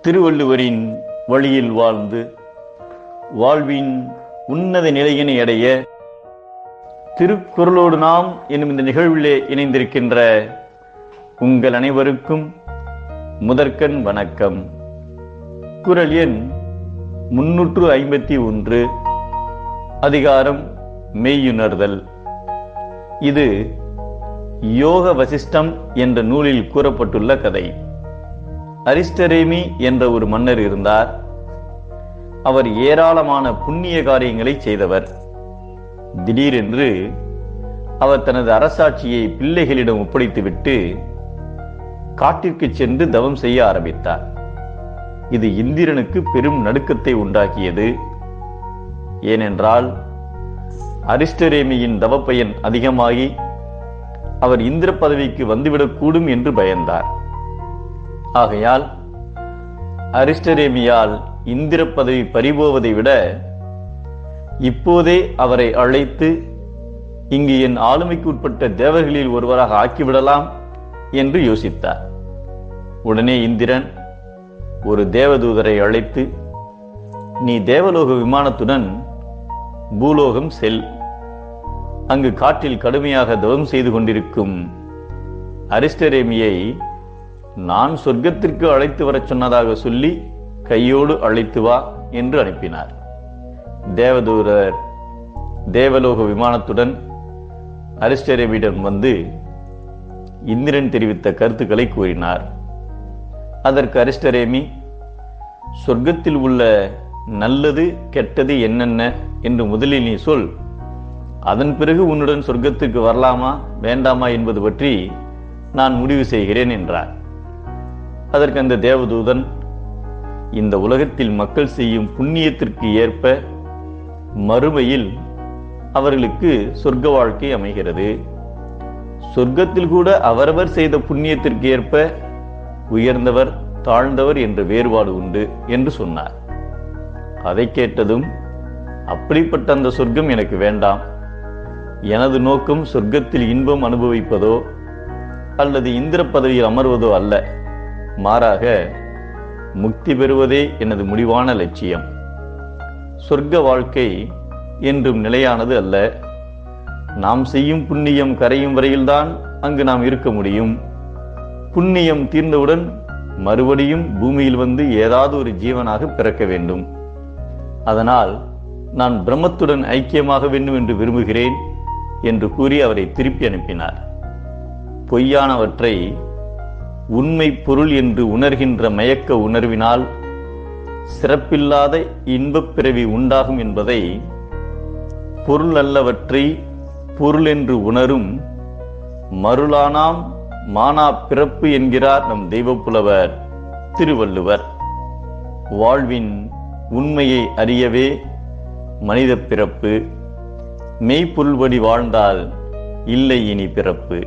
திருவள்ளுவரின் வழியில் வாழ்ந்து வாழ்வின் உன்னத நிலையினை அடைய திருக்குறளோடு நாம் என்னும் இந்த நிகழ்விலே இணைந்திருக்கின்ற உங்கள் அனைவருக்கும் முதற்கண் வணக்கம். குறள் எண் 351, அதிகாரம் மெய்யுணர்தல். இது யோக வசிஷ்டம் என்ற நூலில் கூறப்பட்டுள்ள கதை. அரிஸ்டரேமி என்ற ஒரு மன்னர் இருந்தார். அவர் ஏராளமான புண்ணிய காரியங்களை செய்தவர். திடீரென்று அவர் தனது அரசாட்சியை பிள்ளைகளிடம் ஒப்படைத்துவிட்டு காட்டிற்கு சென்று தவம் செய்ய ஆரம்பித்தார். இது இந்திரனுக்கு பெரும் நடுக்கத்தை உண்டாக்கியது. ஏனென்றால் அரிஸ்டரேமியின் தவப்பயன் அதிகமாகி அவர் இந்திர பதவிக்கு வந்துவிடக்கூடும் என்று பயந்தார். ஆகையால் அரிஸ்டரேமியால் இந்திர பதவி பறிபோவதை விட இப்போதே அவரை அழைத்து இங்கு என் ஆளுமைக்கு உட்பட்ட தேவர்களில் ஒருவராக ஆக்கிவிடலாம் என்று யோசித்தார். உடனே இந்திரன் ஒரு தேவதூதரை அழைத்து, நீ தேவலோக விமானத்துடன் பூலோகம் செல். அங்கு காற்றில் கடுமையாக தவம் செய்து கொண்டிருக்கும் அரிஸ்டரேமியை நான் சொர்க்கத்திற்கு அழைத்து வரச் சொன்னதாக சொல்லி கையோடு அழைத்து வா என்று அனுப்பினார். தேவதூதர் தேவலோக விமானத்துடன் அரிஸ்டரேமியிடம் வந்து இந்திரன் தெரிவித்த கருத்துக்களை கூறினார். அதற்கு அரிஸ்டரேமி, சொர்க்கத்தில் உள்ள நல்லது கெட்டது என்னென்ன என்று முதலில் நீ சொல், அதன் பிறகு உன்னுடன் சொர்க்கத்திற்கு வரலாமா வேண்டாமா என்பது பற்றி நான் முடிவு செய்கிறேன் என்றார். அதற்கு அந்த தேவதூதன், இந்த உலகத்தில் மக்கள் செய்யும் புண்ணியத்திற்கு ஏற்ப மறுமையில் அவர்களுக்கு சொர்க்க வாழ்க்கை அமைகிறது. சொர்க்கத்தில் கூட அவரவர் செய்த புண்ணியத்திற்கு ஏற்ப உயர்ந்தவர் தாழ்ந்தவர் என்ற வேறுபாடு உண்டு என்று சொன்னார். அதை கேட்டதும், அப்படிப்பட்ட அந்த சொர்க்கம் எனக்கு வேண்டாம். எனது நோக்கம் சொர்க்கத்தில் இன்பம் அனுபவிப்பதோ அல்லது இந்திர பதவியில் அமர்வதோ அல்ல. மாறாக முக்தி பெறுவதே எனது முடிவான லட்சியம். சொர்க்க வாழ்க்கை என்றும் நிலையானது அல்ல. நாம் செய்யும் புண்ணியம் கரையும் வரையில்தான் அங்கு நாம் இருக்க முடியும். புண்ணியம் தீர்ந்தவுடன் மறுபடியும் பூமியில் வந்து ஏதாவது ஒரு ஜீவனாக பிறக்க வேண்டும். அதனால் நான் பிரம்மத்துடன் ஐக்கியமாக வேண்டும் என்று விரும்புகிறேன் என்று கூறி அவரை திருப்பி அனுப்பினார். பொய்யானவற்றை உண்மை பொருள் என்று உணர்கின்ற மயக்க உணர்வினால் சிறப்பில்லாத இன்பப் பிறவி உண்டாகும் என்பதை பொருள் அல்லவற்றை பொருள் என்று உணரும் மருளானாம் மானா பிறப்பு என்கிறார் நம் தெய்வப்புலவர் திருவள்ளுவர். வாழ்வின் உண்மையை அறியவே மனித பிறப்பு. மெய்ப்பொருள்படி வாழ்ந்தால் இல்லை இனி பிறப்பு.